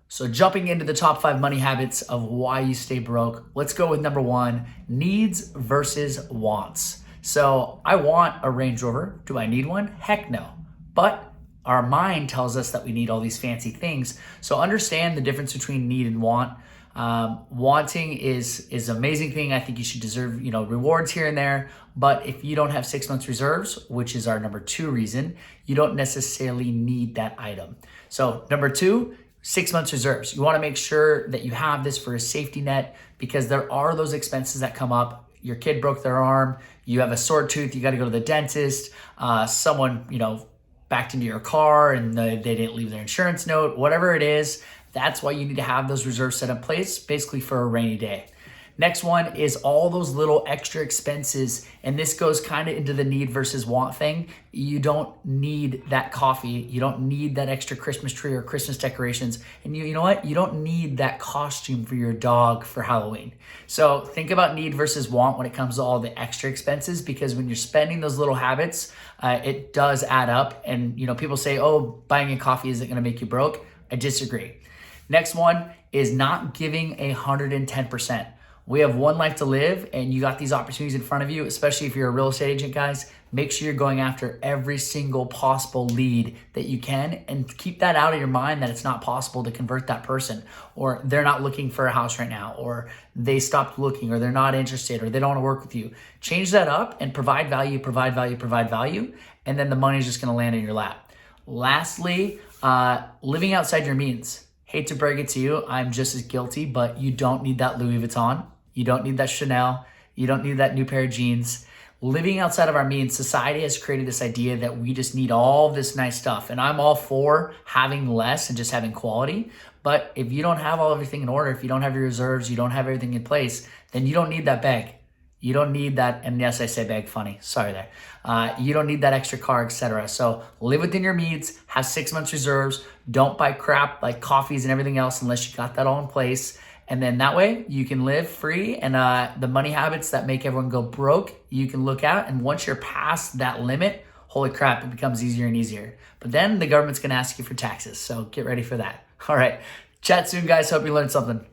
So jumping into the top 5 money habits of why you stay broke, let's go with number 1, needs versus wants. So I want a Range Rover. Do I need one? Heck no. But our mind tells us that we need all these fancy things. So understand the difference between need and want. Wanting is an amazing thing. I think you should deserve, rewards here and there. But if you don't have 6 months reserves, which is our number 2 reason, you don't necessarily need that item. So number 2, 6 months reserves. You want to make sure that you have this for a safety net because there are those expenses that come up. Your kid broke their arm, you have a sore tooth, you got to go to the dentist, someone, backed into your car and they didn't leave their insurance note, whatever it is. That's why you need to have those reserves set in place, basically for a rainy day. Next one is all those little extra expenses, and this goes kind of into the need versus want thing. You don't need that coffee. You don't need that extra Christmas tree or Christmas decorations. And you know what? You don't need that costume for your dog for Halloween. So think about need versus want when it comes to all the extra expenses, because when you're spending those little habits, it does add up. And people say, oh, buying a coffee isn't going to make you broke. I disagree. Next one is not giving 110%. We have one life to live and you got these opportunities in front of you, especially if you're a real estate agent, guys. Make sure you're going after every single possible lead that you can and keep that out of your mind that it's not possible to convert that person, or they're not looking for a house right now, or they stopped looking, or they're not interested, or they don't want to work with you. Change that up and provide value, provide value, provide value, and then the money is just going to land in your lap. Lastly, living outside your means. Hate to break it to you, I'm just as guilty, but you don't need that Louis Vuitton. You don't need that Chanel. You don't need that new pair of jeans. Living outside of our means, society has created this idea that we just need all this nice stuff. And I'm all for having less and just having quality. But if you don't have everything in order, if you don't have your reserves, you don't have everything in place, then you don't need that bag. You don't need that, and yes, I say bag funny, sorry there. You don't need that extra car, etc. So live within your means, have 6 months reserves, don't buy crap like coffees and everything else unless you got that all in place. And then that way you can live free, and the money habits that make everyone go broke, you can look at. And once you're past that limit, holy crap, it becomes easier and easier. But then the government's gonna ask you for taxes, so get ready for that. All right, chat soon, guys. Hope you learned something.